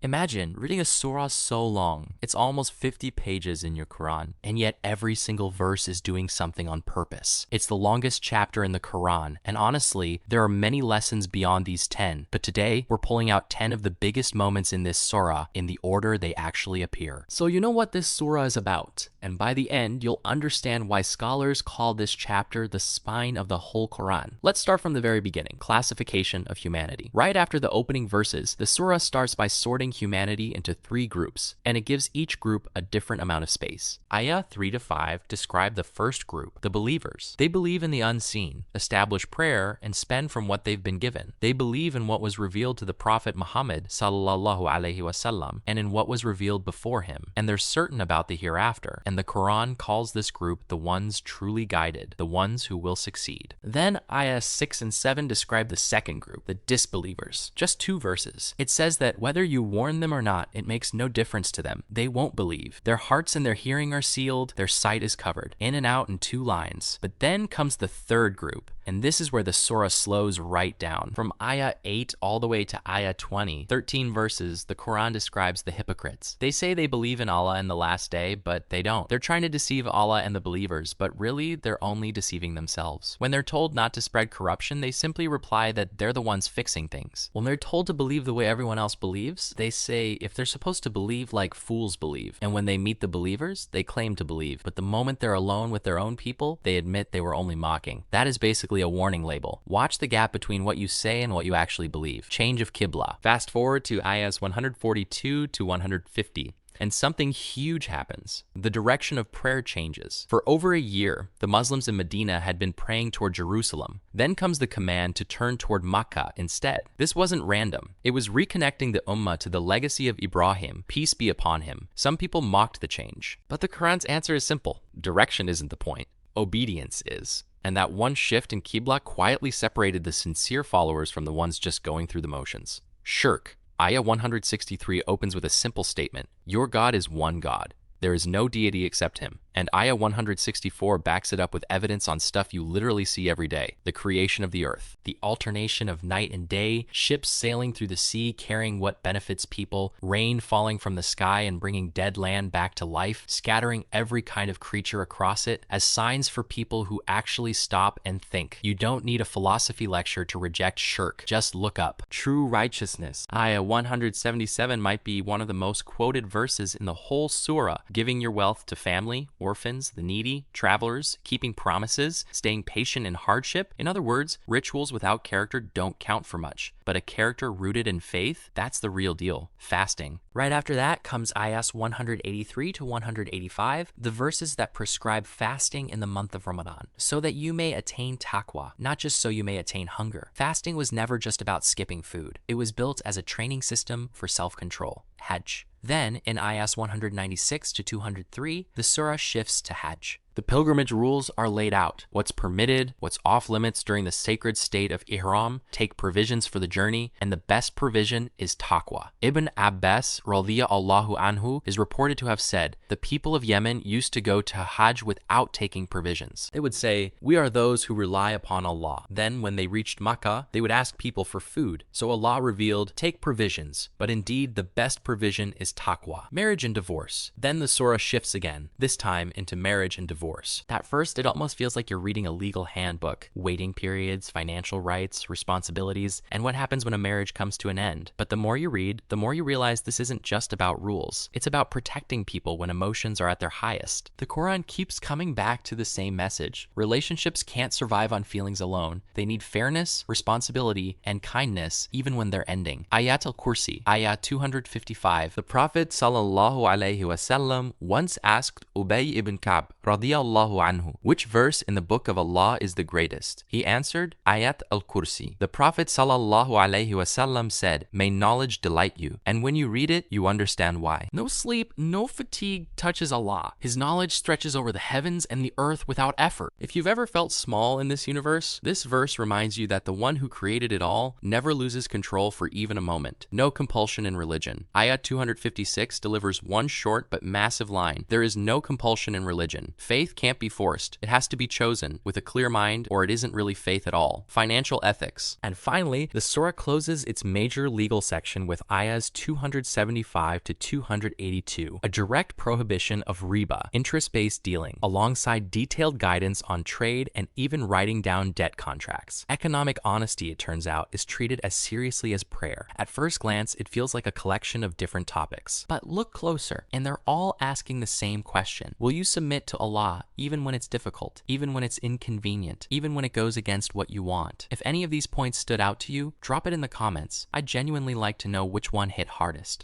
Imagine reading a surah so long, it's almost 50 pages in your Quran, and yet every single verse is doing something on purpose. It's the longest chapter in the Quran, and honestly, there are many lessons beyond these 10, but today we're pulling out 10 of the biggest moments in this surah in the order they actually appear. So you know what this surah is about, and by the end, you'll understand why scholars call this chapter the spine of the whole Quran. Let's start from the very beginning, classification of humanity. Right after the opening verses, the surah starts by sorting humanity into 3 groups, and it gives each group a different amount of space. Ayah 3 to 5 describe the first group, the believers. They believe in the unseen, establish prayer, and spend from what they've been given. They believe in what was revealed to the Prophet Muhammad sallallahu alaihi wasallam and in what was revealed before him, and they're certain about the hereafter. And the Quran calls this group the ones truly guided, the ones who will succeed. Then Ayah 6 and 7 describe the second group, the disbelievers. Just 2 verses. It says that whether you warn them or not, it makes no difference to them. They won't believe. Their hearts and their hearing are sealed, their sight is covered. In and out in 2 lines. But then comes the third group, and this is where the surah slows right down. From Ayah 8 all the way to Ayah 20, 13 verses, the Quran describes the hypocrites. They say they believe in Allah and the last day, but they don't. They're trying to deceive Allah and the believers, but really they're only deceiving themselves. When they're told not to spread corruption, they simply reply that they're the ones fixing things. When they're told to believe the way everyone else believes, they say if they're supposed to believe like fools believe. And when they meet the believers, they claim to believe. But the moment they're alone with their own people, they admit they were only mocking. That is basically a warning label. Watch the gap between what you say and what you actually believe. Change of Qiblah. Fast forward to ayahs 142 to 150. And something huge happens. The direction of prayer changes. For over a year, the Muslims in Medina had been praying toward Jerusalem. Then comes the command to turn toward Makkah instead. This wasn't random. It was reconnecting the Ummah to the legacy of Ibrahim, peace be upon him. Some people mocked the change. But the Quran's answer is simple. Direction isn't the point. Obedience is. And that one shift in Qiblah quietly separated the sincere followers from the ones just going through the motions. Shirk. Ayah 163 opens with a simple statement. Your God is one God. There is no deity except him. And Ayah 164 backs it up with evidence on stuff you literally see every day. The creation of the earth, the alternation of night and day, ships sailing through the sea carrying what benefits people, rain falling from the sky and bringing dead land back to life, scattering every kind of creature across it as signs for people who actually stop and think. You don't need a philosophy lecture to reject shirk. Just look up. True righteousness. Ayah 177 might be one of the most quoted verses in the whole surah, giving your wealth to family, orphans, the needy, travelers, keeping promises, staying patient in hardship. In other words, rituals without character don't count for much. But a character rooted in faith, that's the real deal. Fasting. Right after that comes ayahs 183 to 185, the verses that prescribe fasting in the month of Ramadan, so that you may attain taqwa, not just so you may attain hunger. Fasting was never just about skipping food. It was built as a training system for self-control. Hajj. Then, in ayahs 196 to 203, the surah shifts to Hajj. The pilgrimage rules are laid out. What's permitted, what's off limits during the sacred state of Ihram, take provisions for the journey, and the best provision is taqwa. Ibn Abbas radiyallahu anhu is reported to have said, the people of Yemen used to go to Hajj without taking provisions. They would say, we are those who rely upon Allah. Then when they reached Makkah, they would ask people for food. So Allah revealed, take provisions, but indeed the best provision is taqwa. Marriage and divorce. Then the surah shifts again, this time into marriage and divorce. At first, it almost feels like you're reading a legal handbook. Waiting periods, financial rights, responsibilities, and what happens when a marriage comes to an end. But the more you read, the more you realize this isn't just about rules. It's about protecting people when emotions are at their highest. The Quran keeps coming back to the same message. Relationships can't survive on feelings alone. They need fairness, responsibility, and kindness even when they're ending. Ayat al-Kursi, Ayah 255. The Prophet sallallahu alaihi wasallam once asked Ubay ibn Ka'b radiyallahu anhu, which verse in the book of Allah is the greatest? He answered, Ayat al-Kursi. The Prophet sallallahu alaihi wasallam said, may knowledge delight you, and when you read it, you understand why. No sleep, no fatigue touches Allah. His knowledge stretches over the heavens and the earth without effort. If you've ever felt small in this universe, this verse reminds you that the one who created it all never loses control for even a moment. No compulsion in religion. Ayat 256 delivers one short but massive line. There is no compulsion in religion. Faith Faith can't be forced. It has to be chosen with a clear mind, or it isn't really faith at all. Financial ethics. And finally, the surah closes its major legal section with ayahs 275 to 282, a direct prohibition of riba, interest-based dealing, alongside detailed guidance on trade and even writing down debt contracts. Economic honesty, it turns out, is treated as seriously as prayer. At first glance, it feels like a collection of different topics. But look closer, and they're all asking the same question. Will you submit to Allah even when it's difficult, even when it's inconvenient, even when it goes against what you want? If any of these points stood out to you, drop it in the comments. I'd genuinely like to know which one hit hardest.